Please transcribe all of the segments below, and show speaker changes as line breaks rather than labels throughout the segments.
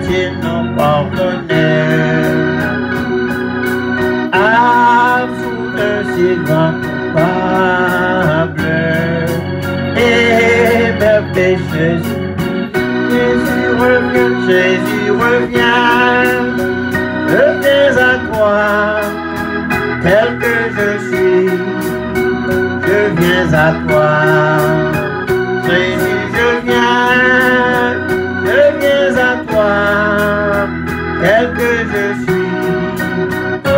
qu'il nous pardonnait. À sous un si grand coupable et mes péchés. Jésus revient, Jésus revient. Je viens à toi, tel que je suis. Je viens à toi, Jésus, je viens à toi, tel que je suis. Oh,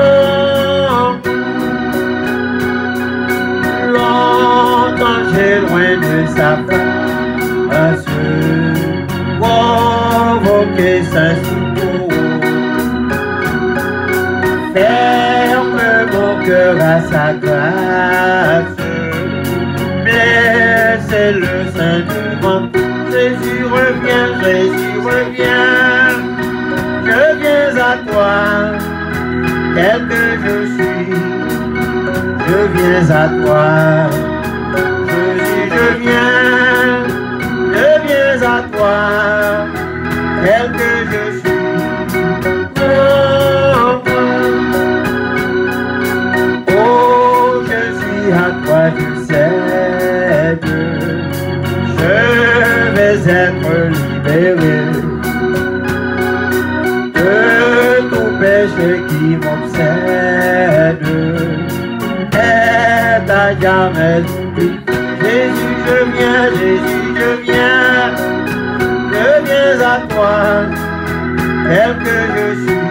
longtemps j'ai loin de sa face, provoqué sa secours. Ferme mon cœur à sa grâce. Mais c'est le Saint-Devant. Jésus revient, Jésus revient. Je viens à toi, tel que je suis. Je viens à toi. Jésus, je viens à toi, tel que je suis. Oh, je suis à toi, je cède. Je vais être libéré de tout péché qui m'obsède. Et à jamais oublié. Jésus, je viens à toi, tel que je suis.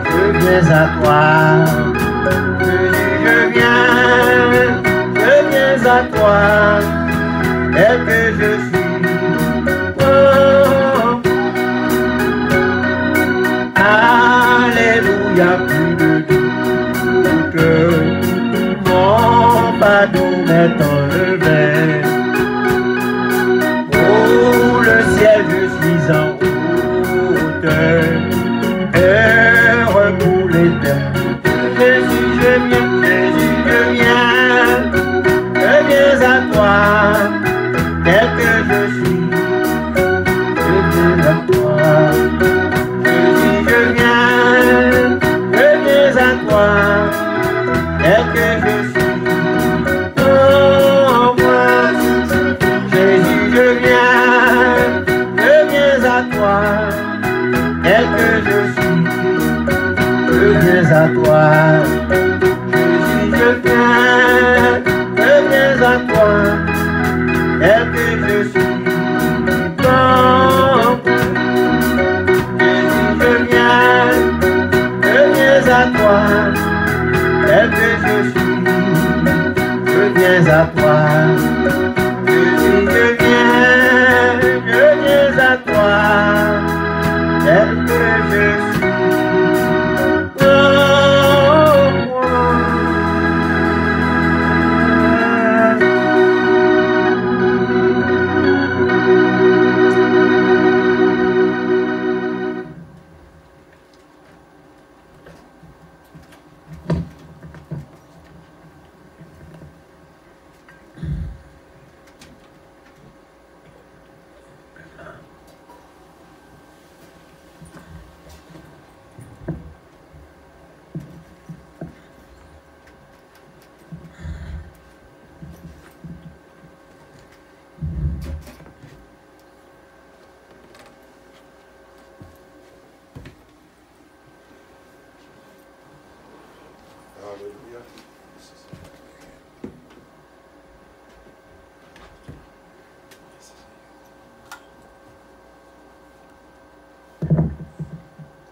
Je viens à toi. Jésus, je viens à toi, tel que je suis. Oh, alléluia, plus de doute, mon fardeau m'est enlevé. Pour le ciel je suis en route, heureux pour l'éternité. Jésus, je viens à toi, tel que je suis. Je viens à toi. Jésus, je viens à toi, tel que je suis. Oh, moi, Jésus, je viens à toi, tel que je suis. Je viens à toi. Jésus, je viens à toi, tel que je suis. Oh, Jésus, je viens à toi, tel que je suis. Je viens à toi. Jésus, je viens à toi, tel que je suis. Oh,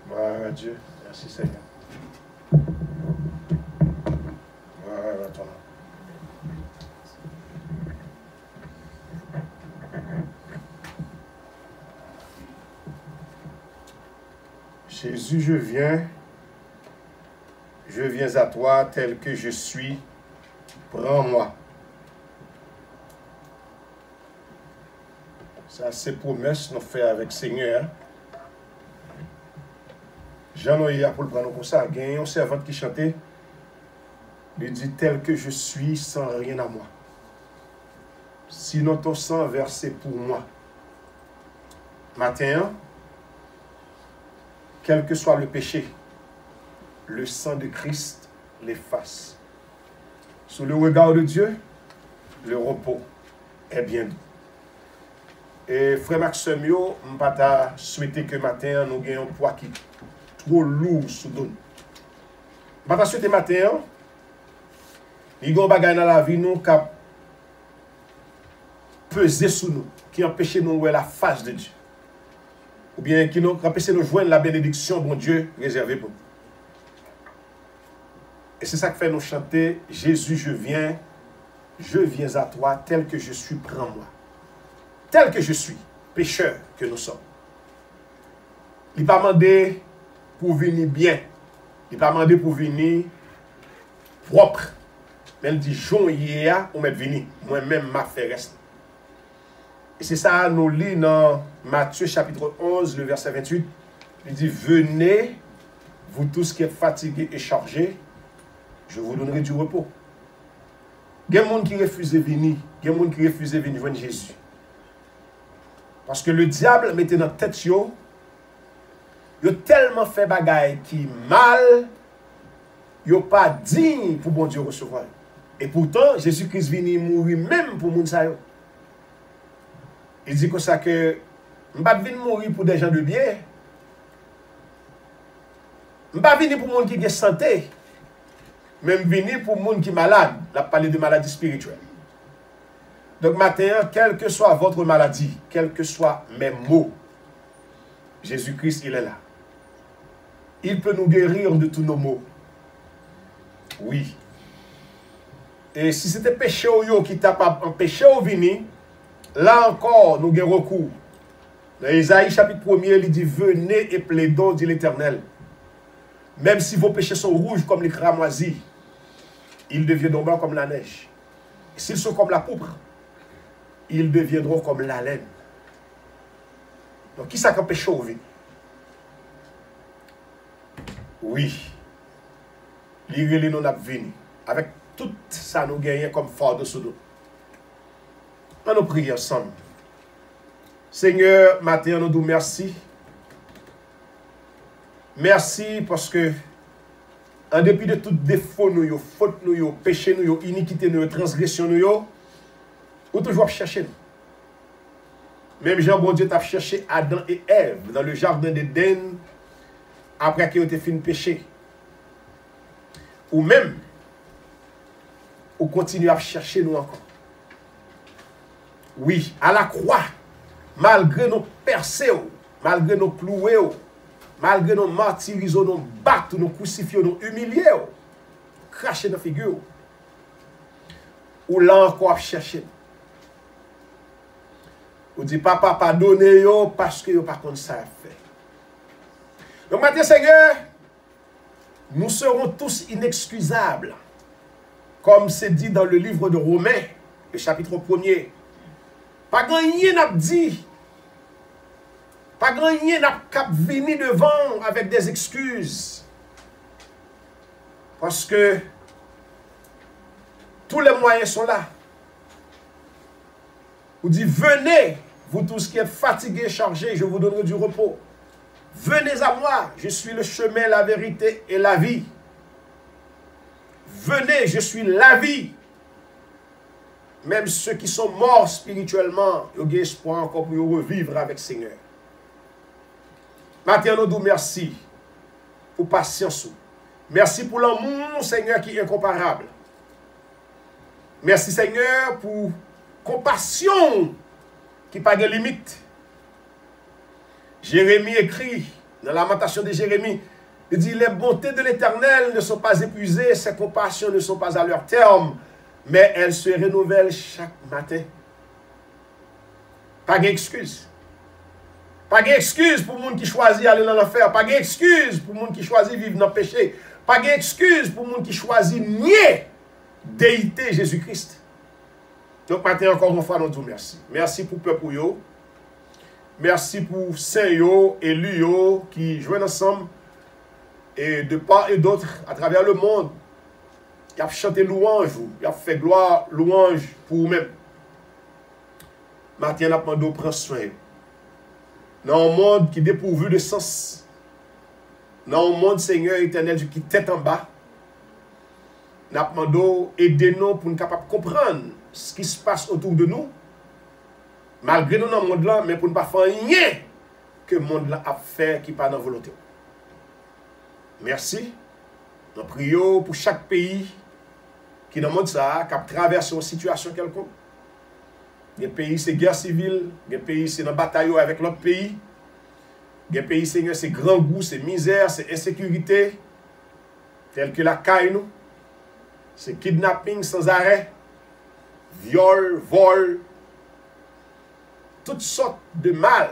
Gloire à Dieu. Merci Seigneur. Gloire à ton nom. Jésus, je viens à toi tel que je suis. Prends-moi. Ça, c'est promesse nous fait avec Seigneur. Jean-Noé a pour le prendre comme ça. Il y a un servant qui chantait. Il dit tel que je suis sans rien à moi. Sinon ton sang versé pour moi. Matin, quel que soit le péché, le sang de Christ l'efface. Sous le regard de Dieu, le repos est bien doux. Et frère Maxime, je ne pas souhaiter que matin nous ayons un poids qui est trop lourd sous nous. Je ne pas souhaiter matin, il y a un bagage dans la vie nous qui a pesé sur nous, qui empêche nous de voir la face de Dieu. Ou bien qui nous empêche de joindre la bénédiction dont Dieu réservé pour nous. Et c'est ça qui fait nous chanter « Jésus, je viens à toi, tel que je suis, prends-moi. » Tel que je suis, pécheur que nous sommes. Il n'est pas demandé pour venir bien. Il n'est pas demandé pour venir propre. Mais il dit, Jean hier, on m'est venu. Moi-même, ma fait reste. Et c'est ça, nous lisons dans Matthieu chapitre 11, le verset 28. Il dit, venez, vous tous qui êtes fatigués et chargés, je vous donnerai du repos. Il y a des gens qui refusent de venir. Il y a des gens qui refusent de venir voir Jésus. Parce que le diable mettait dans la tête, il a tellement fait bagaille qui mal, il n'est pas digne pour bon Dieu recevoir. Et pourtant, Jésus-Christ vient mourir même pour les gens. Il dit comme ça que je ne vais pas venir mourir pour des gens de bien. Je ne vais pas venir pour les gens qui ont santé. Même venir pour les gens qui sont malades. Il a parlé de maladie spirituelle. Donc maintenant, quelle que soit votre maladie, quels que soient mes maux, Jésus-Christ, il est là. Il peut nous guérir de tous nos maux. Oui. Et si c'était péché qui t'a pas empêché de venir, là encore, nous avons recours. Dans Isaïe chapitre 1er, il dit, venez et plaidons, dit l'Éternel. Même si vos péchés sont rouges comme les cramoisis, ils deviendront blancs comme la neige. S'ils sont comme la pourpre, ils deviendront comme la laine. Donc, qui ça qui empêche au vie? Oui. L'irélé nous a venu. Avec tout ça nous gagnons comme fardeau sous nous. On nous prie ensemble. Seigneur, matin, nous disons merci. Merci parce que, en dépit de tout défaut, nous, faute, nous, péché, nous, iniquité, nous, transgression, nous, ou toujours chercher nous. Même Jean, bon Dieu, t'a cherché Adam et Ève dans le jardin d'Éden après qu'ils ont été finis de pécher. Ou même, ou continue à chercher nous encore. Oui, à la croix, malgré nos percées, malgré nos cloués, malgré nos martyrisons, nos battus, nos crucifiés, nos humiliés, cracher nos figures, ou là encore chercher. Ou dit, papa, pardonnez-yo parce que yo pas contre ça fait. Donc maintenant, Seigneur, nous serons tous inexcusables. Comme c'est dit dans le livre de Romains, le chapitre 1er. Pas grand rien n'a dit. Pas grand rien n'a cap venir devant avec des excuses. Parce que tous les moyens sont là. Vous dites, venez, vous tous qui êtes fatigués, chargés, je vous donnerai du repos. Venez à moi, je suis le chemin, la vérité et la vie. Venez, je suis la vie. Même ceux qui sont morts spirituellement, ils ont espoir encore pour revivre avec le Seigneur. Maintenant, nous disons merci pour patience. Merci pour l'amour, Seigneur, qui est incomparable. Merci, Seigneur, pour compassion qui n'a pas de limite. Jérémie écrit dans la lamentation de Jérémie, il dit, les bontés de l'Éternel ne sont pas épuisées, ses compassions ne sont pas à leur terme, mais elles se renouvellent chaque matin. Pas d'excuse. Pas d'excuse pour les gens qui choisissent d'aller dans l'enfer. Pas d'excuse pour les gens qui choisissent de vivre dans le péché. Pas d'excuse pour les gens qui choisissent de nier déité Jésus-Christ. Donc maintenant, encore une fois, nous disons merci. Merci pour le peuple. Merci pour saint élus qui jouent ensemble et de part et d'autre à travers le monde. Il a chanté louange, il a fait gloire, louange pour vous-même. Maintenant, nous demandons prendre soin. Dans un monde qui est dépourvu de sens, dans le monde, Seigneur éternel, qui tête en bas, nous demandons aidez-nous pour nous capables de comprendre ce qui se passe autour de nous, malgré nous dans le monde là, mais pour ne pas faire rien que le monde là a fait qui n'est pas dans la volonté. Merci. Nous prions pour chaque pays qui dans le monde ça, qui traverse une situation quelconque. Des pays, c'est guerre civile. Des pays, c'est dans bataille avec l'autre pays. Des pays, Seigneur, c'est grand goût, c'est misère, c'est insécurité. Tel que la caille, nous. C'est kidnapping sans arrêt. Viol, vol. Toutes sortes de mal.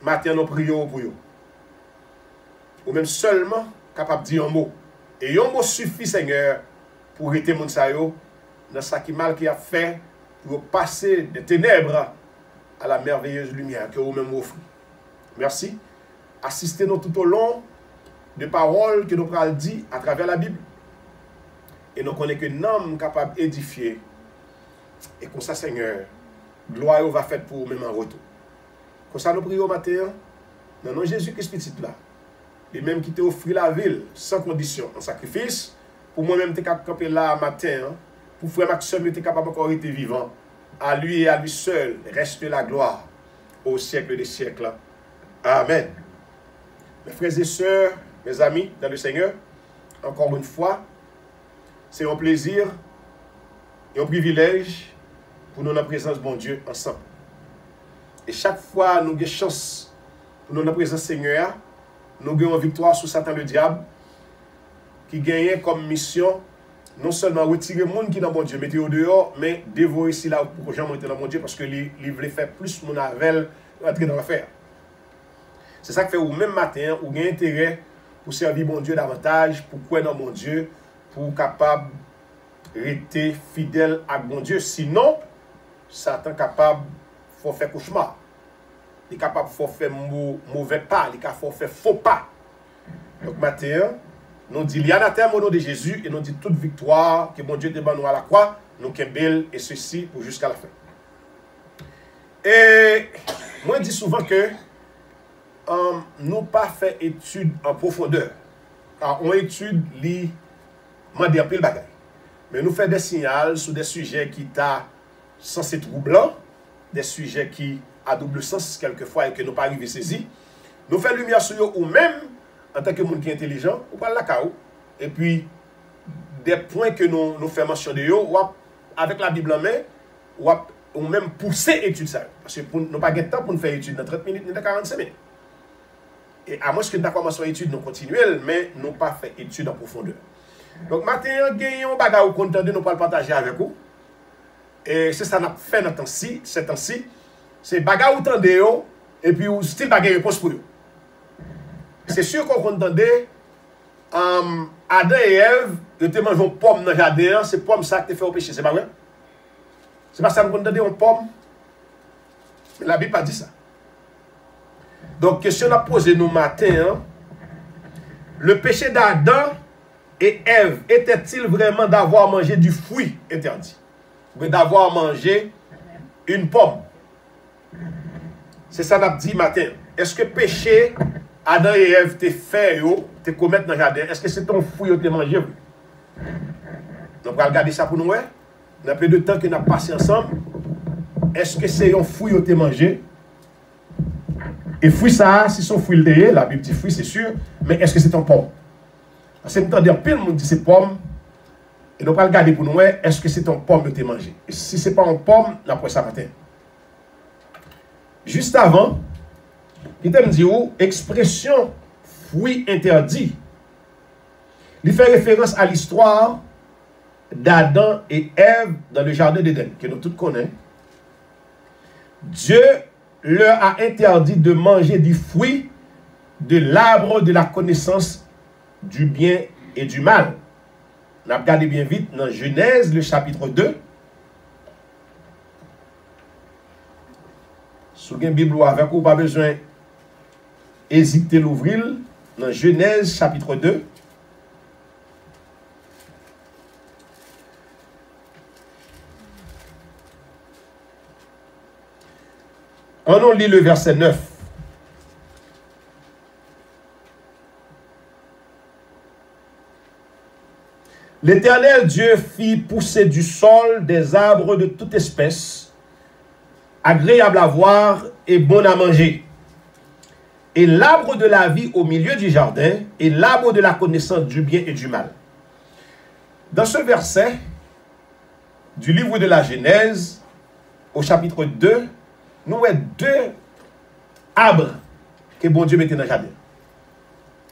Matin, nous prions pour eux. Ou même seulement capable de dire un mot. Et un mot suffit, Seigneur, pour arrêter mon sayo dans ce qui mal qu'il a fait pour passer des ténèbres à la merveilleuse lumière que vous-même offrez. Merci. Assistez-nous tout au long des paroles que nous avons dit à travers la Bible. Et nous connaissons que nous sommes capables d'édifier. Et comme ça, Seigneur, gloire va faire pour vous-même en retour. Comme ça, nous prions au matin, dans le nom de Jésus-Christ petit là. Et même qui t'a offert la ville sans condition, en sacrifice, pour moi-même, tu es capable de camper là matin, pour frère Maxime, tu es capable encore d'être vivant. À lui et à lui seul reste la gloire au siècle des siècles. Amen. Mes frères et sœurs, mes amis dans le Seigneur, encore une fois, c'est un plaisir et un privilège pour nous dans la présence de bon Dieu ensemble. Et chaque fois, nous avons chance pour nous dans la présence du Seigneur, nous avons une victoire sur Satan le diable, qui gagne comme mission non seulement retirer le monde qui est dans mon Dieu, mettre au dehors, mais dévorer ici là pour que les gens montent dans mon Dieu parce que il voulait faire plus mon avel entrer dans l'affaire. C'est ça qui fait au même matin, ou gain intérêt pour servir mon Dieu davantage, pour croire dans mon Dieu, pour capable rester fidèle à mon Dieu. Sinon, Satan capable faut faire cauchemar. Il est capable de faire mauvais pas, il est capable de faire faux pas. Donc matin, nous disons il y a un terme au nom de Jésus et nous disons toute victoire que mon Dieu te nous à la croix, nous belle et ceci pour jusqu'à la fin. Et moi je dis souvent que nous pas fait étude en profondeur. Car on étude les mandés en pile bagaille. Mais nous faisons des signaux sur des sujets qui sont censés troublants, des sujets qui à double sens quelquefois et que nous pas arrivé saisir. Nous faisons lumière sur eux ou même en tant que monde qui est intelligent, ou pas la cao. Et puis des points que nous faisons mention de eux, ou avec la Bible en main, ou même pousser étude ça. Parce que nous n'avons pas de temps pour nous faire étude dans 30 minutes, ni dans 45 minutes. Et à moins que nous avons commencé à étude non continuelle, mais nous n'avons pas fait étude en profondeur. Donc maintenant, nous avons un bagage qu'on entend, nous pas le partager avec vous. Et c'est ça qu'on a fait dans ce temps-ci. C'est bagage ou tendez et puis ou style bagage réponse pour eux. C'est sûr qu'on entendait Adam et Ève, ils te mangent une pomme dans le jardin, c'est pomme ça qui te fait au péché, c'est pas vrai? C'est pas ça qu'on entendait une pomme. Mais la Bible n'a pas dit ça. Donc, question à poser nous matin, le péché d'Adam et Ève était-il vraiment d'avoir mangé du fruit interdit? Ou d'avoir mangé une pomme? C'est ça qu'on a dit matin. Est-ce que péché, Adam et Ève te fait, te commettre dans le jardin, est-ce que c'est ton fruit que tu as mangé? Donc, on va regarder ça pour nous. On a peu de temps que nous avons passé ensemble. Est-ce que c'est un fruit que tu as mangé? Et fruit ça, si son fruit le la Bible dit fruit, c'est sûr, mais est-ce que c'est un pomme? Parce que nous entendons pile, on dit c'est pomme. Et nous allons regarder pour nous, est-ce que c'est un pomme que tu as mangé? Et si ce n'est pas un pomme, après ça matin. Juste avant, il te dit expression fruit interdit. Il fait référence à l'histoire d'Adam et Ève dans le jardin d'Éden, que nous tous connaissons. Dieu leur a interdit de manger du fruit de l'arbre de la connaissance du bien et du mal. On a regardé bien vite dans Genèse, le chapitre 2. Si vous avez une Bible avec vous, pas besoin d'hésiter l'ouvrir. Dans Genèse, chapitre 2. On lit le verset 9. L'Éternel Dieu fit pousser du sol des arbres de toute espèce, agréables à voir et bons à manger. Et l'arbre de la vie au milieu du jardin, et l'arbre de la connaissance du bien et du mal. Dans ce verset du livre de la Genèse, au chapitre 2, nous avons deux arbres que bon Dieu mettait dans le jardin.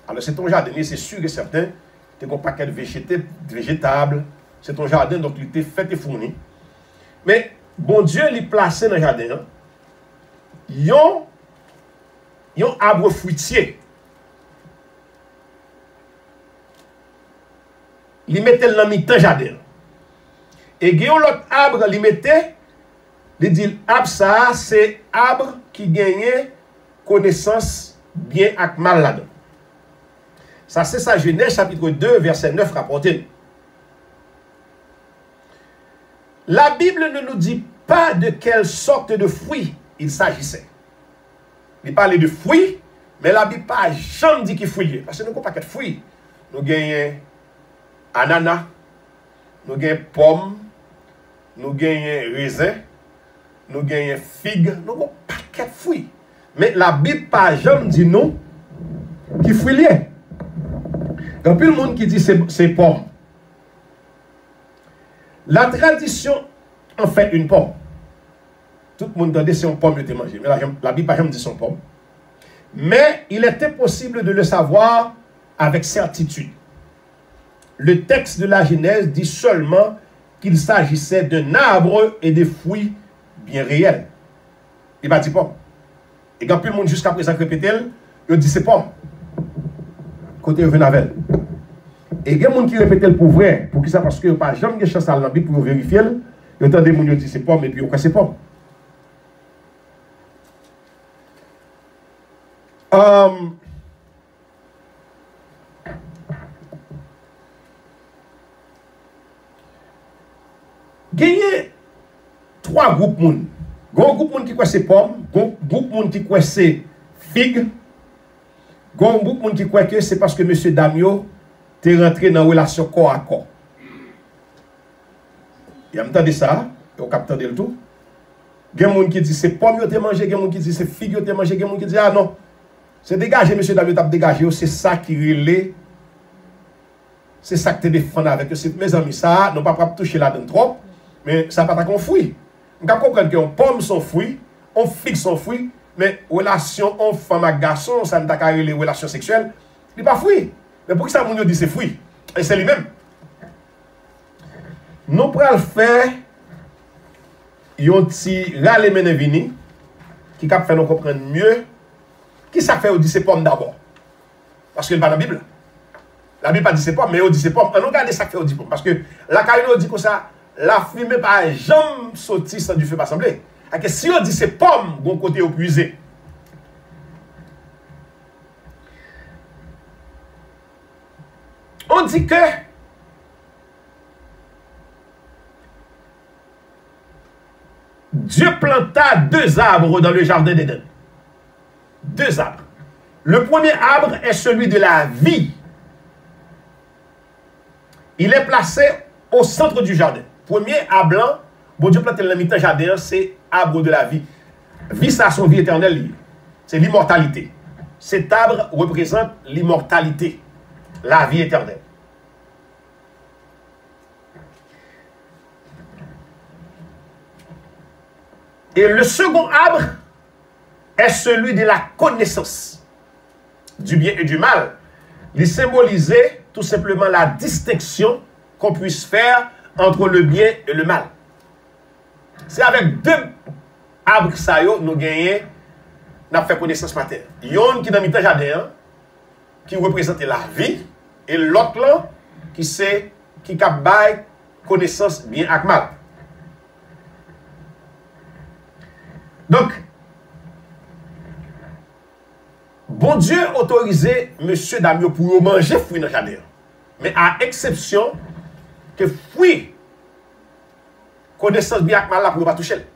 Alors c'est ton jardin, c'est sûr et certain, tu as un paquet de végétables, c'est ton jardin, donc il était fait et fourni. Mais bon Dieu l'a placé dans le jardin, il y a un arbre fruitier. Il mettait dans le jardin. Et il y a un autre arbre, il mettait, il dit, l'arbre ça, c'est arbre qui gagne connaissance bien avec mal là-dedans. Ça, c'est ça, Genèse chapitre 2, verset 9 rapporté. La Bible ne nous dit pas de quelle sorte de fruit il s'agissait. Il parlait de fruits, mais la Bible n'a jamais dit qu'il fruit. Parce que nous avons pas de fruits. Nous gagnons ananas, nous gagnons pommes, nous gagnons raisin, nous gagnons figues, nous avons pas de fruits. Mais la Bible n'a jamais dit non qui fruit lié. Il y a plus de monde qui dit c'est pomme. La tradition en fait une pomme. Tout le monde dit c'est une pomme que tu manges. Mais la Bible n'a jamais dit c'est une pomme. Mais il était possible de le savoir avec certitude. Le texte de la Genèse dit seulement qu'il s'agissait d'un arbre et des fruits bien réels. Il n'a pas dit pomme. Et quand plus le monde jusqu'à présent répète, il dit c'est pomme. Côté Venavel. Et il y a des gens qui répètent pour vrai. Pour qui ça? Parce que pas jamais de chance à la Bible pour vérifier. Il y a des gens qui disent c'est pomme et puis on c'est pomme. Gagner trois groupes moun. Gon groupe moun qui croit c'est pomme, gon groupe moun qui croit c'est figue, gon groupe moun qui croit que c'est parce que monsieur Damio t'es rentré dans une relation corps à corps. Il y a entendu ça, on capte le tout. Gen moun qui dit c'est pomme yo t'es mangé, gen moun qui dit c'est figue yo t'es mangé, gen moun qui dit ah non. C'est dégagé monsieur Damio t'a dégagé, c'est ça qui relait. C'est ça que tu défends avec eux. Mes amis, ça, non pas toucher là-dedans trop, mais ça pas qu'on fruit. On peut comprendre qu'un pomme sont fruits, on figue son fruit, mais relation homme femme avec garçon, ça ne t'a qu'à les relations sexuelles, il n'est pas fruit. Mais pour que ça mon dit c'est fruit, et c'est lui-même. Nous prenons le faire, yon ti râle menevini, qui cap fait nous comprendre mieux, qui ça fait ou dit c'est pomme d'abord. Parce que il pas dans la Bible. La Bible pas dit c'est pomme, mais on dit c'est pomme. On regarde ça fait on dit pomme. Parce que la caillou dit comme ça, la fumée pas jamais sorti sans du feu pas semblé. Que si on dit c'est pomme, bon côté au puisé. On dit que Dieu planta deux arbres dans le jardin d'Éden. Deux arbres. Le premier arbre est celui de la vie. Il est placé au centre du jardin. Premier arbre blanc, bon Dieu planté dans le mi-temps jardin, c'est arbre de la vie. Vie, ça a son vie éternelle. C'est l'immortalité. Cet arbre représente l'immortalité, la vie éternelle. Et le second arbre est celui de la connaissance du bien et du mal. Il symbolisait tout simplement la distinction qu'on puisse faire entre le bien et le mal. C'est avec deux arbres ça nous gagnons, nous avons fait connaissance matin. Il y a un qui est dans le jardin, qui représente la vie, et l'autre là, qui a connaissance bien et mal. Donc, bon Dieu autorisé M. Damio pour manger fruits dans le jardin. Mais à exception que fruits, connaissance bien et mal là pour ne pas toucher.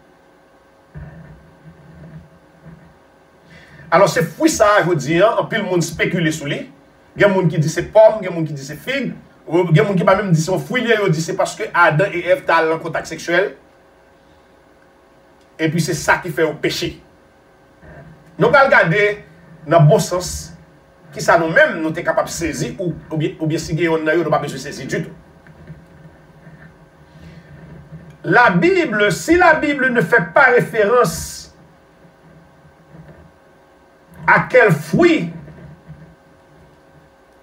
Alors, ces fruits, ça, je vous dis, en pile, le monde spécule sur lui. Il y a des gens qui disent c'est pomme, il y a des gens qui disent c'est figue, Il y a des gens qui même dit son fruit, ils disent c'est parce que Adam et Ève ont un contact sexuel. Et puis c'est ça qui fait au péché. Nous allons regarder dans le bon sens qui ça nous-mêmes nous sommes capables de saisir ou bien si nous n'avons pas besoin de saisir du tout. La Bible, si la Bible ne fait pas référence à quel fruit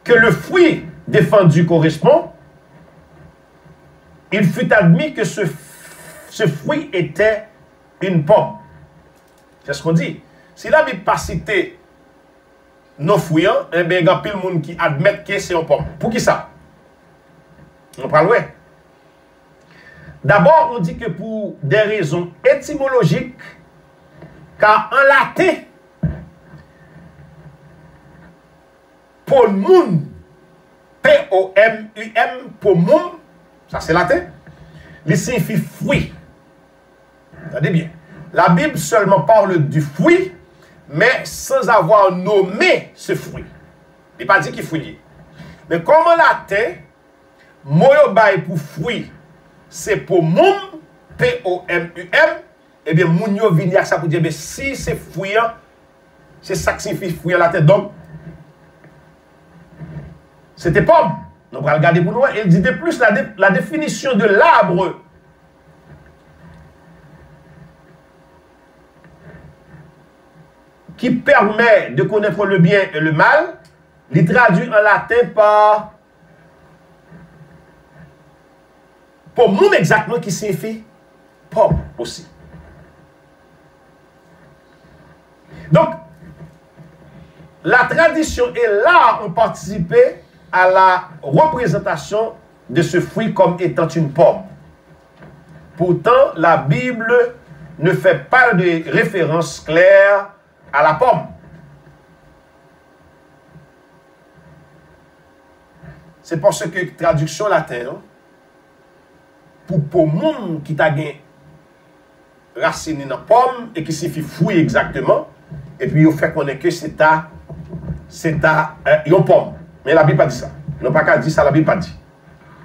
que le fruit défendu correspond, il fut admis que ce fruit était une pomme. C'est ce qu'on dit. Si la Bible pas cité nos fruits, eh bien, il y a pile de monde qui admet que c'est une pomme. Pour qui ça? On parle, ouais. D'abord, on dit que pour des raisons étymologiques, car en latin, pomum, P-O-M-U-M, pomum, ça c'est latin, il signifie fruit. Regardez bien. La Bible seulement parle du fruit, mais sans avoir nommé ce fruit. Il n'a pas dit qu'il fruit. Mais comme en latin, moyobay pour fruit, c'est pomum, P-O-M-U-M, et bien, mounio vini à ça pour dire, mais si c'est fruit, c'est ça qui signifie fruit en latin. Donc, c'était pomme. Donc, on va regarder pour nous. Il dit de plus la définition de l'arbre qui permet de connaître le bien et le mal, il traduit en latin par pomum exactement qui signifie pomme aussi. Donc, la tradition et l'art ont participé à la représentation de ce fruit comme étant une pomme. Pourtant, la Bible ne fait pas de référence claire à la pomme. C'est parce que traduction latine, pour pomum qui t'a gagné racine dans pomme et qui signifie fruit exactement, et puis il fait connaître que c'est une pomme. Mais la Bible n'a pas dit ça. Il n'a pas qu'à dire ça, la Bible n'a pas dit.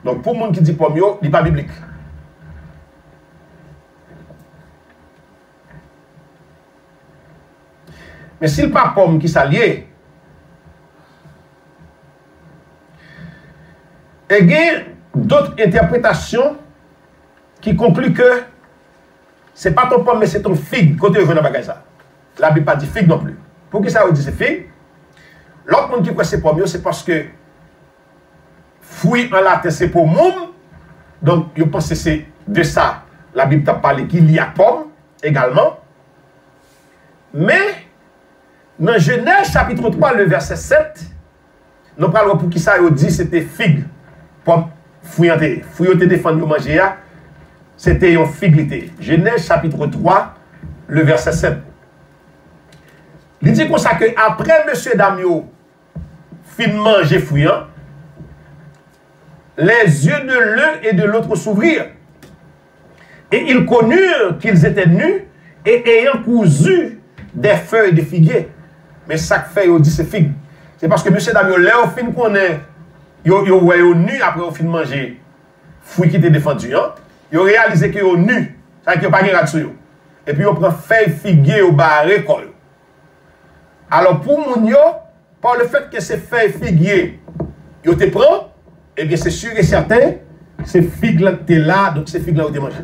Donc pour les gens qui dit pomme, il n'est pas biblique. Mais s'il n'est pas pomme qui s'allie, il y a d'autres interprétations qui concluent que ce n'est pas ton pomme, mais c'est ton figue. Quand tu veux dans bagage ça. La Bible n'a pas dit figue non plus. Pour qui ça veut dire c'est figue? L'autre monde qui croit c'est pomme, c'est parce que fruit en latin c'est pomum. Donc, je pense que c'est de ça la Bible t'a parlé qu'il y a pomme également. Mais dans Genèse chapitre 3, le verset 7, nous parlons pour qui ça dit c'était figue. Pomme, fruit défendu manger, c'était une figue. Genèse chapitre 3, le verset 7. Il dit comme ça que après M. Damio fin manger fruit, les yeux de l'un et de l'autre s'ouvrirent. Et ils connurent qu'ils étaient nus et ayant cousu des feuilles de figuier. Mais chaque feuille, dit c'est figue. C'est parce que M. Damio, là, au fin connaît, il est nu après au fin manger fruit qui était défendu. Il a réalisé qu'il est nu. Ça veut dire qu'il n'y a pas de là-dessus. Et puis il prend feuille figuier au barré. Alors pour Mounio, par le fait que ces feuilles figuier, ils te prend, eh bien c'est sûr et certain, ces figues-là étaient là, donc ces figues-là ont été mangées.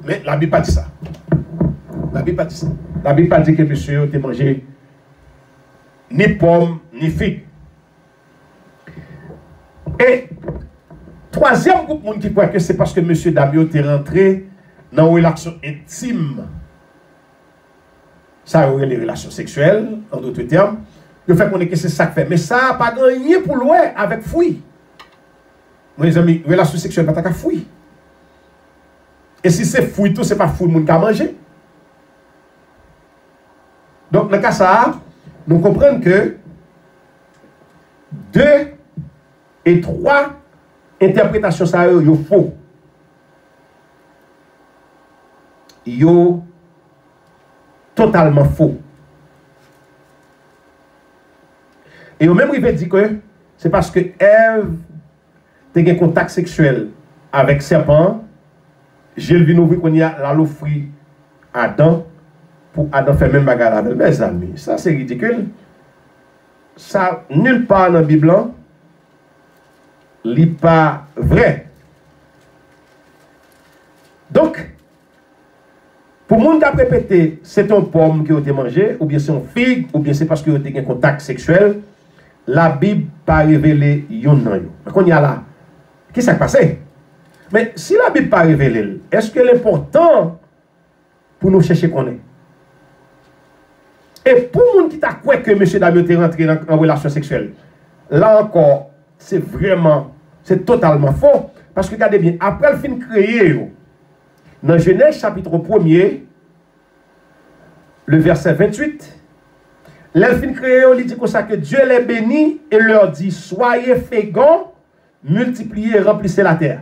Mais la Bible n'a pas dit ça. La Bible n'a pas dit ça. La Bible n'a pas dit que monsieur a été mangé ni pomme, ni figue. Et troisième groupe de monde qui croit que c'est parce que monsieur Damio est rentré dans une relation intime. Ça aurait les relations sexuelles, en d'autres termes. Le fait qu'on est que c'est ça que fait. Mais ça n'a pas gagné pour loin avec fruit. Mes amis, relation sexuelle, pas qu'à fruit. Et si c'est fruit, tout, c'est pas fruit, monde qui a mangé. Donc, dans le cas ça, nous comprenons que 2 et 3 interprétations, ça, sont faux. Yo totalement faux. Et au même il dit que c'est parce que Ève tu as un contact sexuel avec serpent, j'ai vu ouvrir qu'on y a la l'offrit Adam pour Adam faire même bagarre avec mes amis. Ça c'est ridicule. Ça nulle part dans la Bible n'est pas vrai. Donc pour moun qui a répété c'est une pomme qui a été mangée ou bien c'est une figue ou bien c'est parce que vous avez un contact sexuel, la Bible pas révélé yon nan yo. Qu'on y a là. Qu'est-ce qui s'est passé? Mais si la Bible pas révélé, est-ce que l'important pour nous chercher qu'on est? Et pour moun qui t'a quoi que monsieur David est rentré en relation sexuelle, là encore, c'est vraiment, c'est totalement faux. Parce que regardez bien, après le film créé, dans Genèse chapitre 1er, le verset 28, l'elfine créé, il dit comme ça que Dieu les bénit et leur dit, soyez féconds, multipliez, remplissez la terre.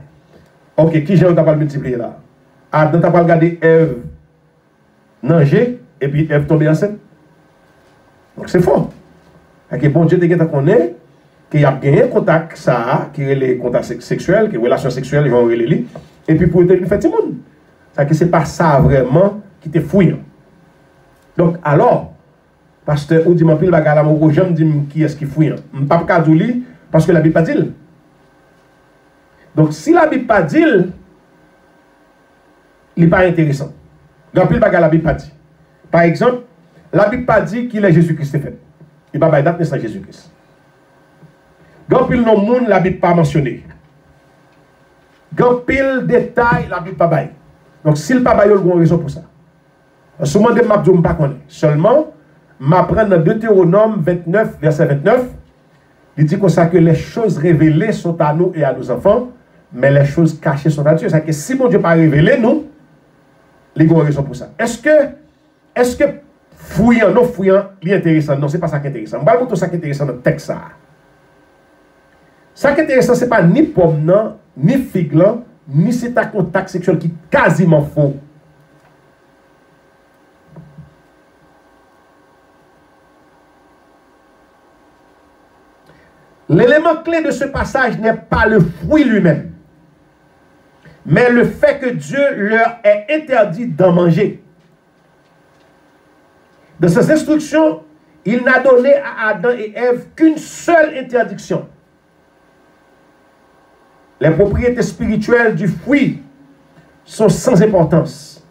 Ok, qui j'ai pas multiplier là? Adam t'a pas regardé Ève nager et puis Ève tomber enceinte. Donc c'est faux. Ok, bon Dieu te connaît qu'il y a gagné contact ça, qui est les contacts sexuels, qui est relation sexuelle, ils vont relayer. Et puis pour te faire tout le monde. C'est que c'est pas ça vraiment qui te fouille. Donc alors, pasteur ou dit mon pile bagarre moi j'aime dire qui est-ce qui fouille. Pas cadouli parce que la Bible pas dit. Donc si la Bible pas dit, il n'est pas intéressant. Grand pile bagarre la Bible pas dit. Par exemple, la Bible pas dit qu'il est Jésus-Christ fait. Il pas date naissance Jésus-Christ. Grand pile non monde la Bible pas mentionné. Grand pile détail la Bible pas bail. Donc s'il pas bail, il y a une raison pour ça. Souvent de m'a dit pas connaît. Seulement m'apprendre dans Deutéronome 29 verset 29, il dit comme ça que les choses révélées sont à nous et à nos enfants, mais les choses cachées sont à Dieu. C'est que si mon Dieu pas révélé nous, les gars ont raison pour ça. Est-ce que fouillant, non fouillant, il est intéressant? Non, c'est pas ça qui est intéressant. Je vais vous montrer ça qui est intéressant dans le texte. Ça qui est intéressant, ce n'est pas ni pomme, non, ni figue, ni c'est un contact sexuel qui est quasiment faux. L'élément clé de ce passage n'est pas le fruit lui-même, mais le fait que Dieu leur ait interdit d'en manger. Dans ses instructions, il n'a donné à Adam et Ève qu'une seule interdiction. Les propriétés spirituelles du fruit sont sans importance.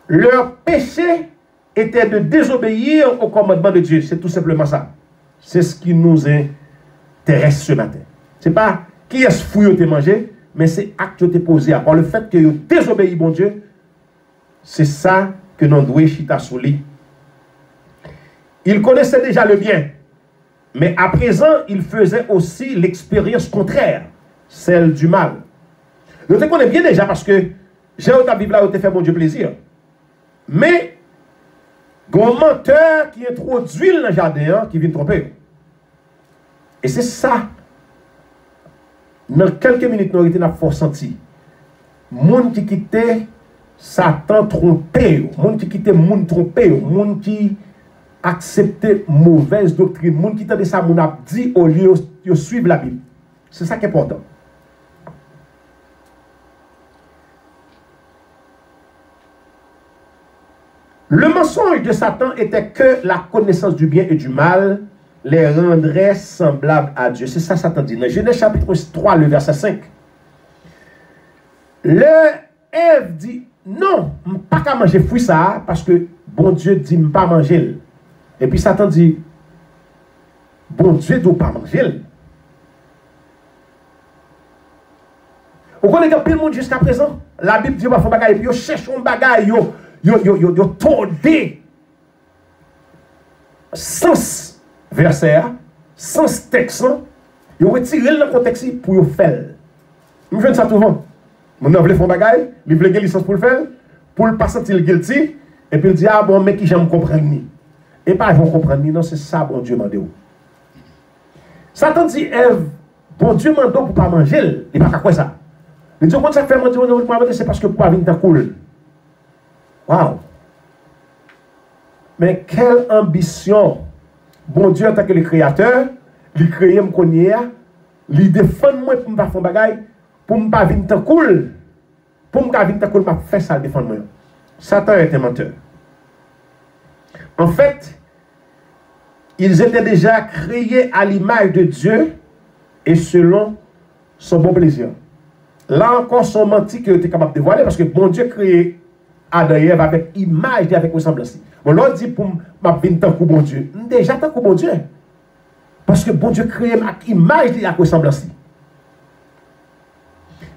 Leur péché était de désobéir au commandement de Dieu. C'est tout simplement ça. C'est ce qui nous intéresse ce matin. Ce n'est pas qui est-ce fouille te manger, mais c'est acte que tu posé. À part le fait que tu désobéis, bon Dieu, c'est ça que nous devons chita sous lui. Il connaissait déjà le bien, mais à présent, il faisait aussi l'expérience contraire, celle du mal. Nous te connaissons bien déjà parce que j'ai ta Bible là où te fait mon Dieu plaisir. Mais un menteur qui introduit dans le jardin qui vient tromper. Et c'est ça. Dans quelques minutes, nous avons senti. Monde qui quittait Satan trompé, monde qui quittait monde trompé, monde qui acceptait mauvaise doctrine, monde qui t'a dit ça, monde a dit au lieu de suivre la Bible. C'est ça qui est important. Le mensonge de Satan était que la connaissance du bien et du mal les rendrait semblables à Dieu. C'est ça Satan dit. Dans Genèse chapitre 3, le verset 5. Ève dit, non, je ne peux pas manger fruit ça, parce que bon Dieu dit, je ne peux pas manger. Et puis Satan dit, bon Dieu ne doit pas manger. Vous connaissez que le monde jusqu'à présent, la Bible dit, il bagaille, puis cherche un bagaille, yo tordé sans verset, sans texte, yo retiré le contexte pour yo faire. Je fais ça souvent. Mon homme veut faire bagaille, il veut une licence pour le faire, pour ne pas sentir guilty, et puis il dit, ah bon, mais qui j'aime comprendre ni. Et pas ils vont comprendre ni, non, c'est ça, bon Dieu m'a dit. Satan dit, Ève, bon Dieu m'a dit pour ne pas manger, il n'y a pas quoi ça. Il dit, quand ça fait manger, c'est parce que pour pas venir dans cool. Waouh! Mais quelle ambition! Bon Dieu, en tant que le créateur, il crée me connaît, il défend moi pour me pas faire bagaille, pour me pas venir tant cool, pour me pas venir tant cool, m'a fait ça défendre moi. Satan est un menteur. En fait, ils étaient déjà créés à l'image de Dieu et selon son bon plaisir. Là encore, son menti que tu es capable de dévoiler parce que bon Dieu créé Adam et Ève avec image et avec ressemblance. Bon, l'autre dit pour m'a venir tant que bon Dieu. Déjà tant que bon Dieu. Parce que bon Dieu créé avec image et avec ressemblance.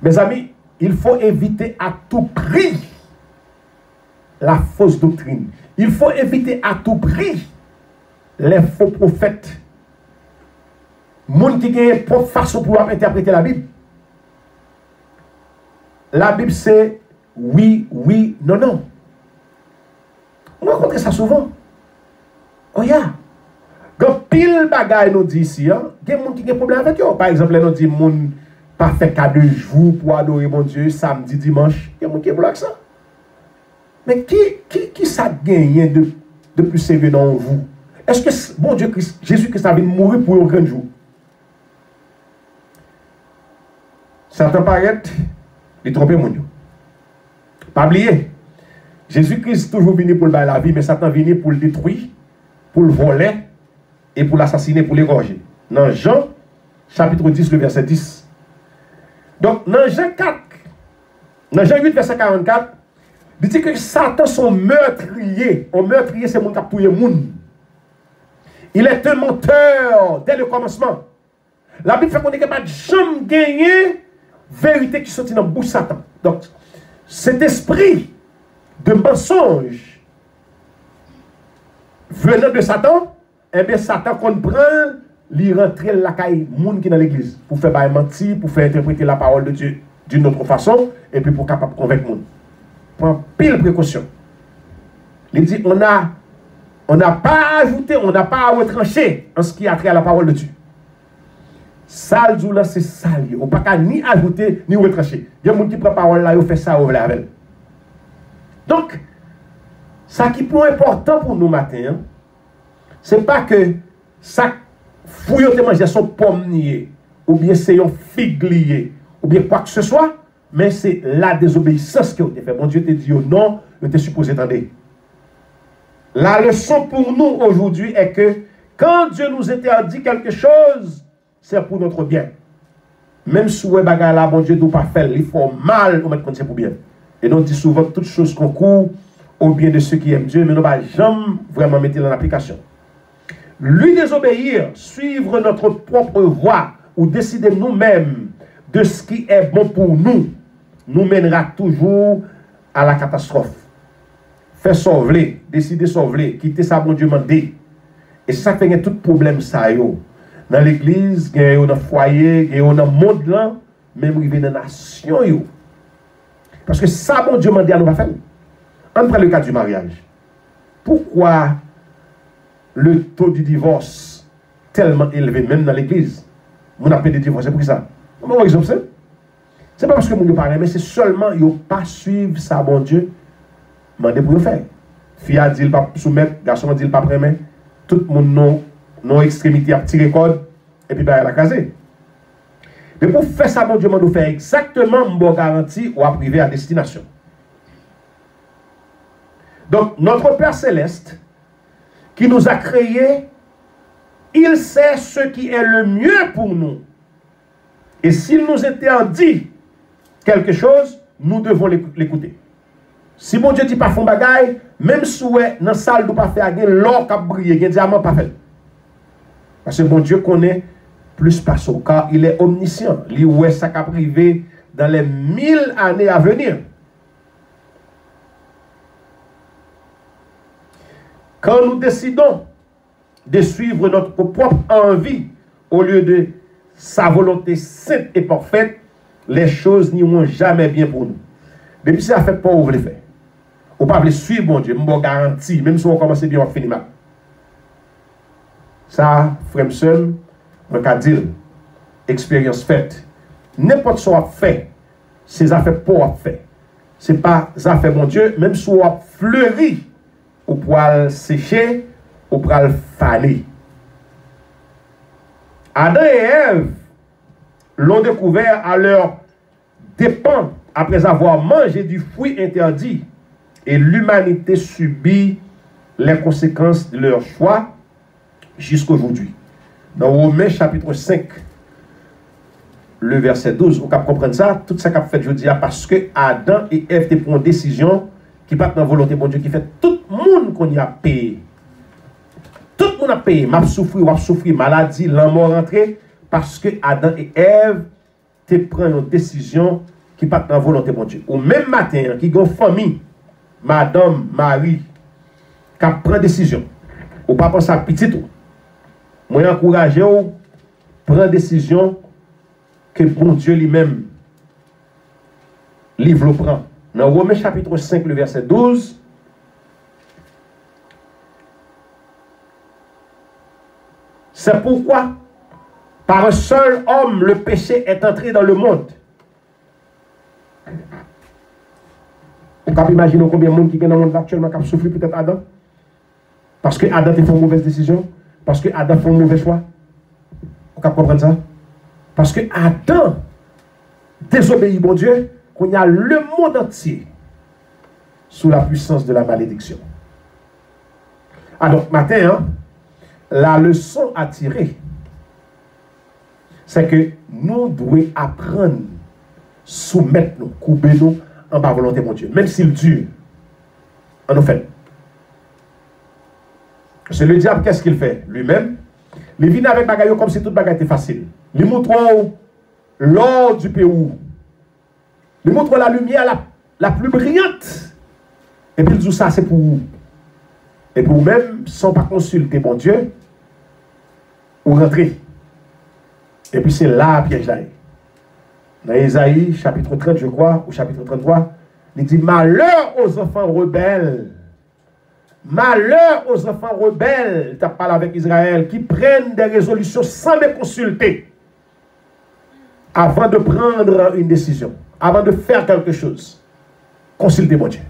Mes amis, il faut éviter à tout prix la fausse doctrine. Il faut éviter à tout prix les faux prophètes. Monde qui gagne propre façon pour interpréter la Bible. La Bible c'est oui, oui, non, non. On rencontre ça souvent. Oh yeah. Quand pile bagaille nous dit ici, il y a des gens qui ont des problèmes avec eux. Par exemple, nous dit moun pas fait 4 jours pour adorer mon Dieu samedi, dimanche. Il y a des gens qui bloquent ça. Mais qui ça gagne de plus sévère dans vous? Est-ce que bon Dieu Jésus-Christ a venu mourir pour un grand jour? Certains paraissent, ils trompent mon Dieu. Pas oublier, Jésus-Christ est toujours venu pour le bailler la vie, mais Satan est venu pour le détruire, pour le voler et pour l'assassiner, pour l'égorger. Dans Jean, chapitre 10, le verset 10. Donc, dans Jean 4, dans Jean 8, verset 44, il dit que Satan son meurtrier. Un meurtrier, c'est mon qui a tué le monde. Il est un menteur dès le commencement. La Bible fait qu'on n'est pas de jamais gagner vérité qui sortit dans le bouche de Satan. Donc, cet esprit de mensonge venant de Satan, eh bien, Satan comprend, il rentre la caille monde qui est dans l'église pour faire mentir, pour faire interpréter la parole de Dieu d'une autre façon, et puis pour capable convaincre le monde. Prends pile précaution. Il dit, on n'a pas ajouté, on n'a pas retranché en ce qui a trait à la parole de Dieu. Ça, là, c'est sale. On ne peut pas ni ajouter, ni retrancher. Il y a des gens qui prennent la parole là, ils font ça, ils avec. Donc, ça qui est plus important pour nous matin, hein, c'est pas que ça fouille manger son pomme nié, ou bien c'est un figue lié, ou bien quoi que ce soit, mais c'est la désobéissance qui a été faite. Bon Dieu te dit non, je t'ai supposé attendre. La leçon pour nous aujourd'hui est que quand Dieu nous interdit quelque chose, c'est pour notre bien. Même si on bagarre là, bon Dieu ne doit pas faire, il faut mal ou mettre comme c'est pour bien. Et nous dit souvent que toutes choses concourent au bien de ceux qui aiment Dieu, mais nous ne pouvons jamais vraiment mettre en application. Lui désobéir, suivre notre propre voie ou décider nous-mêmes de ce qui est bon pour nous, nous mènera toujours à la catastrophe. Faire sauver, décider sauver, quitter ça, bon Dieu mandé. Et ça fait tout problème ça yo. Dans l'église, dans le foyer, dans le monde là, même dans la nation yo. Parce que ça, bon Dieu mandé à nous pas faire. On prend le cas du mariage. Pourquoi le taux du divorce tellement élevé, même dans l'église? On a fait des divorces, c'est pour ça. Comment exemple c'est? C'est pas parce que nous parlons, mais c'est seulement ils n'ont pas suivre ça, bon Dieu, mandé pour le faire. Fille a dit il pas soumettre, garçon a dit il pas prêt, tout le monde non extrémité a tiré code et puis bah la caser. Mais pour faire ça, bon Dieu m'a nous faire exactement mon garantie ou à priver à destination. Donc notre Père Céleste qui nous a créés, il sait ce qui est le mieux pour nous. Et s'il nous interdit quelque chose, nous devons l'écouter. Si mon Dieu dit pas fond bagaille, même si dans la salle nous pas faire l'or qui a brillé, un diamant pas fait. Parce que mon Dieu connaît plus pas son car il est omniscient. Il ouais ça qu'a privé dans les 1000 années à venir. Quand nous décidons de suivre notre propre envie au lieu de sa volonté sainte et parfaite, les choses n'iront jamais bien pour nous. Depuis ça fait pas où vous le faire. On ne peut pas suivre mon Dieu, je garantis, même si on commence bien, on finit mal. Ça, frère seul, je peux dire, expérience faite. N'importe ce qu'on fait, c'est affaires pour faire. Ce n'est pas affaires mon Dieu, même si on fleurit, on peut sécher, on peut faner. Adam et Ève l'ont découvert à leur dépens après avoir mangé du fruit interdit. Et l'humanité subit les conséquences de leur choix jusqu'à aujourd'hui. Dans Romains chapitre 5, le verset 12, vous comprenez ça, tout ça qu'a fait je dis parce que Adam et Ève prennent une décision qui part dans la volonté de Dieu, qui fait tout le monde qu'on y a payé. Tout le monde a payé, m'a souffri, maladie, la mort rentrée, parce que Adam et Ève prennent une décision qui part dans la volonté de Dieu. Au même matin, qui a une famille, madame, Marie, qui prend une décision. Ou pas penser à petit tout. Moi, encouragez vous prendre une décision que bon Dieu lui-même livre le prend. Dans Romains chapitre 5, le verset 12, c'est pourquoi, par un seul homme, le péché est entré dans le monde. Vous pouvez imaginer combien de monde qui est dans le monde actuellement qui a souffert peut-être Adam? Parce que Adam a fait une mauvaise décision? Parce que Adam a fait un mauvais choix? Vous pouvez comprendre ça? Parce que Adam désobéit bon Dieu, qu'on y a le monde entier sous la puissance de la malédiction. Alors, matin, la leçon à tirer, c'est que nous devons apprendre, soumettre nous, couper nous en bas volonté de Dieu, même s'il dure, en nous fait. C'est le diable, qu'est-ce qu'il fait? Lui-même, il vient avec bagaille comme si toute bagaille était facile. Il montre l'or du pays. Il montre la lumière la plus brillante. Et puis il dit ça, c'est pour vous. Et pour vous-même, sans pas consulter mon Dieu, ou rentrer. Et puis c'est là, piège là. Dans Ésaïe, chapitre 30, je crois, ou chapitre 33, il dit, malheur aux enfants rebelles. Malheur aux enfants rebelles, tu as parlé avec Israël, qui prennent des résolutions sans les consulter. Avant de prendre une décision, avant de faire quelque chose, consultez mon Dieu.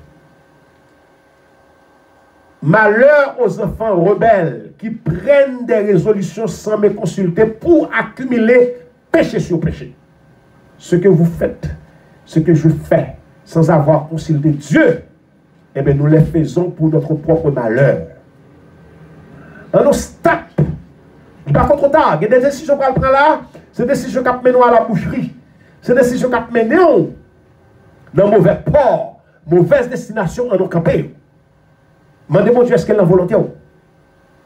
Malheur aux enfants rebelles qui prennent des résolutions sans me consulter pour accumuler péché sur péché. Ce que vous faites, ce que je fais, sans avoir consulté Dieu, eh bien nous les faisons pour notre propre malheur. On nous tape. Par contre, tard, il y a des décisions qu'on prend là, c'est des décisions qui mènent à la boucherie. C'est des décisions qui mènent dans un mauvais port, mauvaise destination en nos campagnes. Demandez mon Dieu, est-ce qu'elle est la volonté?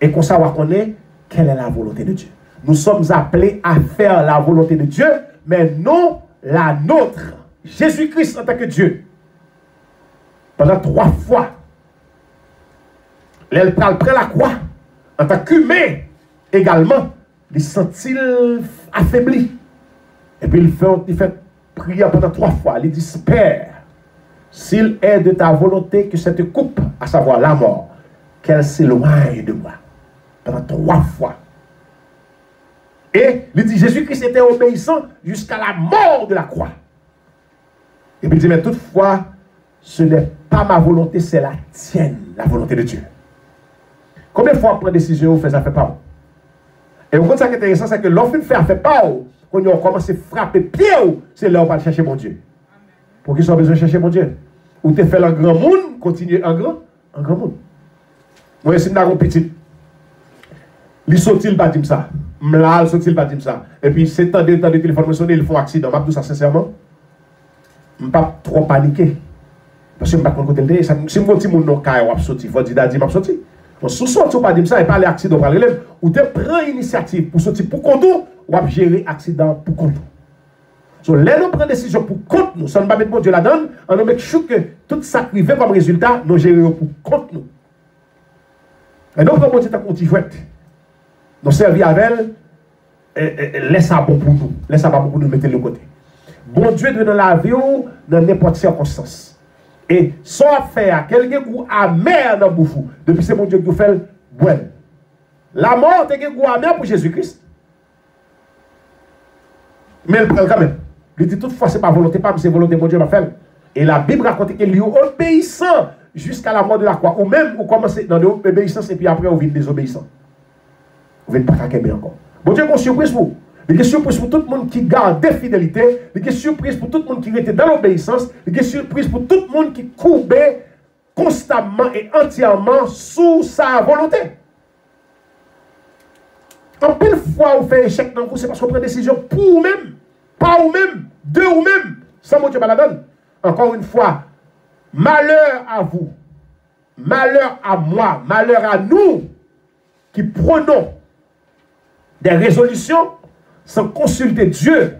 Et qu'on savoir qu'on est, quelle est la volonté de Dieu. Nous sommes appelés à faire la volonté de Dieu, mais non la nôtre. Jésus-Christ en tant que Dieu. Pendant 3 fois, il prend la croix en tant qu'humain également. Il sentit affaibli. Et puis il fait prier pendant 3 fois. Il dit, Père, s'il est de ta volonté que cette coupe, à savoir la mort, qu'elle s'éloigne de moi. Pendant 3 fois. Et il dit, Jésus-Christ était obéissant jusqu'à la mort de la croix. Et puis il dit, mais toutefois, ce n'est pas ma volonté, c'est la tienne, la volonté de Dieu. Combien de fois on prend décision, on fait ça, fait pas? Et vous comprenez ça qui est intéressant, c'est que l'offre fait pas, quand on commence à frapper pied, c'est là où on va chercher mon Dieu. Pour qu'ils soient besoin de chercher mon Dieu. Ou tu fais un grand monde, continuer un grand monde. Moi, si je suis un petit, il saute-il pas dire ça. M'lal saute-il pas dire ça. Et puis, c'est temps de téléphone me sonner, ils font accident. Je dis ça sincèrement. Je ne suis pas trop paniqué. Parce que je ne suis pas contre le côté. Si je dis que mon cas est sorti, il faut dire que je suis sorti. Donc, si vous ne pas dire ça, et pas l'accident pour aller, ou tu prends l'initiative pour sortir pour compte, ou à gérer l'accident pour compte. So, là, nous prenons décision pour compte nous. Ça ne va pas mettre mon Dieu là-dedans. On nous met sûr que tout ça qui vient comme résultat, nous gérons pour compte nous. Et donc, mon Dieu est un petit fouette. Nous servir avec elle, laisse ça bon pour nous. Laisse ça bon pour nous mettre de côté. Bon Dieu doit dans la vie ou dans n'importe quelle circonstance. Et sans faire quelqu'un goût amer dans le bouffou. Depuis c'est mon Dieu qui nous fait bon. La mort est un goût amer pour Jésus-Christ. Mais elle prend quand même. Il dit toutefois, ce n'est pas volonté, pas c'est volonté de mon Dieu m'a fait. Et la Bible raconte qu'il est obéissant jusqu'à la mort de la croix. Ou même, vous commencez dans l'obéissance et puis après, vous venez désobéissant. Vous ne venez pas caquer encore. Bon Dieu, qu'on surprise vous. Il est surprise pour tout le monde qui garde des fidélités. Il est surprise pour tout le monde qui était dans l'obéissance. Il est surprise pour tout le monde qui courbait constamment et entièrement sous sa volonté. En pile fois, vous faites échec dans vous, c'est parce qu'on prend une décision pour vous-même, pas vous-même, de vous-même, sans mon Dieu la donne. Encore une fois, malheur à vous, malheur à moi, malheur à nous qui prenons des résolutions sans consulter Dieu.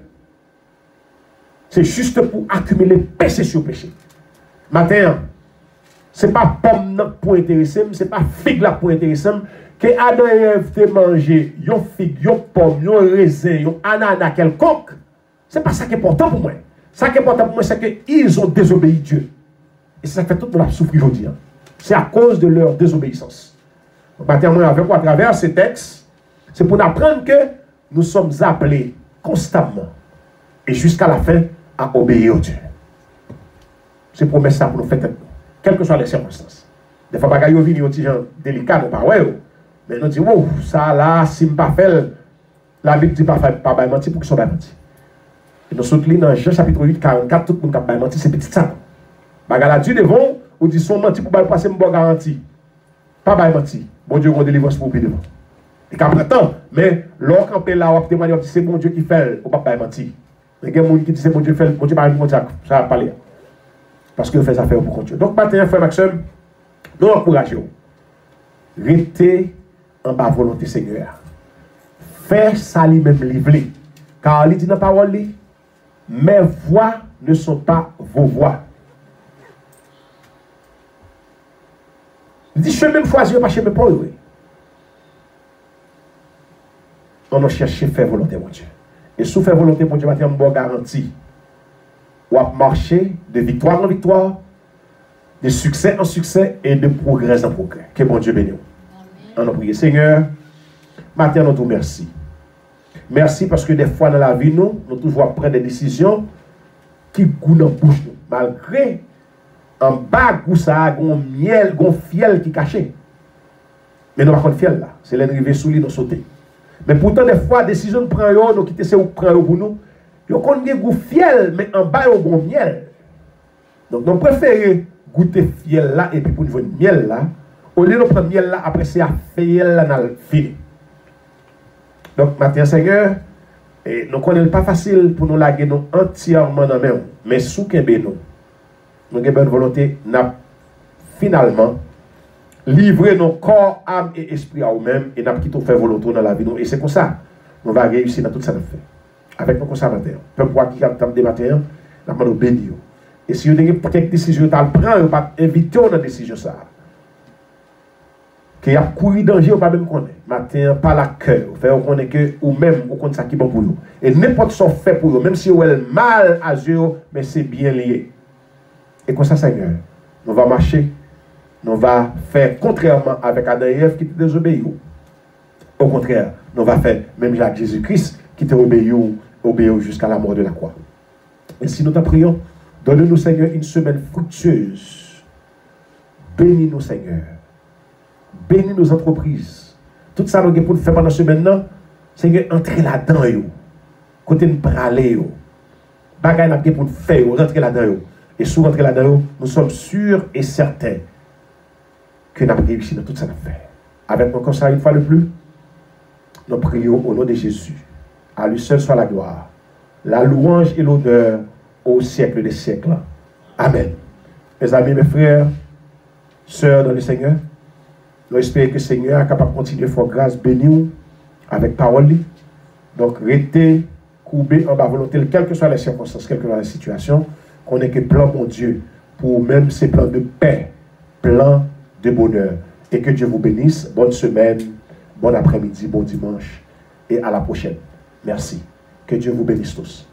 C'est juste pour accumuler péché sur péché. Matin, ce n'est pas pomme pour intéresser, ce n'est pas figue pour intéresser. Que Adam et Ève te mangé, yon figue, yon pomme, yon raisin, yon ananas quelconque. Ce n'est pas ça qui est important pour moi. Ça qui est important pour moi, c'est qu'ils ont désobéi Dieu. Et c'est ça qui fait tout le monde souffrir aujourd'hui. C'est à cause de leur désobéissance. Matin, moi, avec vous, à travers ces textes, c'est pour apprendre que nous sommes appelés constamment et jusqu'à la fin à obéir au Dieu. C'est pour mettre ça pour nous faire tête, quelles que soient les circonstances. Des fois, bagaille au vini, petit gens délicat, nous pas ouais. Mais nous disons, wow, ça là, si je pas fait, la Bible dit pas mentir pour qu'ils soient pas mentis. Et nous sommes dans Jean chapitre 8, 44, tout le monde qui a menti, c'est petit ça. Bagaille là, Dieu devant, ou dit son menti pour passer une bonne garantie. Pas menti. Bon Dieu, on délivrance pour vous devant. Et qu'après temps, mais lorsqu'on peut là, on peut témoigner, c'est bon Dieu qui fait, on ne peut pas mentir. Il y a des gens qui disent c'est bon Dieu qui fait, bon Dieu ne ça va pas aller. Parce que vous faites affaire pour continuer. Donc, maintenant, frère Maxime, nous encourageons. Restez en bas volonté Seigneur. Faites ça lui-même livrer. Car il dit dans la parole, mes voix ne sont pas vos voix. Il dit chemin choisi, pas chemin pour eux. On a cherché faire volonté, mon Dieu. Et sous faire volonté, mon Dieu, va te une bonne garantie. Ou à marcher de victoire en victoire, de succès en succès et de progrès en progrès. Que mon Dieu bénisse. On a prié. Seigneur, matin, nous te remercions. Merci parce que des fois dans la vie, nous toujours prendre des décisions qui goûtent dans la bouche. Malgré en bas, ça a un miel, un fiel qui est caché. Mais nous ne pas fiel là. C'est l'arrivée sous lui, nous sauter. Mais pourtant, des fois, décision de prendre, nous quitter, c'est où prendre pour nous. Nous connaissons un fiel, mais en bas, il y a un bon miel. Donc, nous préférons goûter fiel là, et puis pour niveau miel là, au lieu de prendre miel là, après c'est à fiel là dans le fil. Donc, maintenant, Seigneur, nous ne connaissons pas facile pour nous laguer nous entièrement dans la main. Mais sous que nous avons une volonté, finalement, livrer nos corps, âme et esprit à nous-mêmes et nous quitter faire volonté dans la vie. Et c'est comme ça nous allons réussir dans tout ça nous fait. Avec nos consommateurs. Peuple qui a des matins, nous allons bénir. Et si vous avez quelques décisions à prendre, vous pas inviter dans la décision ça. Qu'il y a couru danger, vous pas même connaître. Matin, pas la cœur. Vous faites connaître que ou même vous connaissez ça qui est bon pour vous. Et n'importe ce qu'on fait pour vous, même si vous avez mal à Dieu, mais c'est bien lié. Et comme ça, Seigneur, nous allons marcher. Nous allons faire contrairement avec Adam et Ève qui te désobéissent. Au contraire, nous allons faire même Jacques Jésus-Christ qui te obéit jusqu'à la mort de la croix. Et si nous t'en prions, donne-nous, Seigneur, une semaine fructueuse. Bénis-nous, Seigneur. Bénis nos entreprises. Tout ça, nous avons pour faire pendant ce semaine, Seigneur, entrez là-dedans. Côté nous parler. Bagay nous avons pour faire, rentrer là-dedans. Et sous rentrer là-dedans, nous sommes sûrs et certains que nous avons réussi dans tout ça affaire. Avec encore ça, une fois de plus, nous prions au nom de Jésus. À lui seul soit la gloire, la louange et l'honneur au siècle des siècles. Amen. Mes amis, mes frères, sœurs dans le Seigneur, nous espérons que le Seigneur est capable de continuer à faire grâce, bénir avec parole. Donc, restez courbés en bas volonté, quelles que soient les circonstances, quelles que soient les situations, qu'on ait que plan, mon Dieu, pour même ces plans de paix, plans de bonheur. Et que Dieu vous bénisse. Bonne semaine, bon après-midi, bon dimanche et à la prochaine. Merci. Que Dieu vous bénisse tous.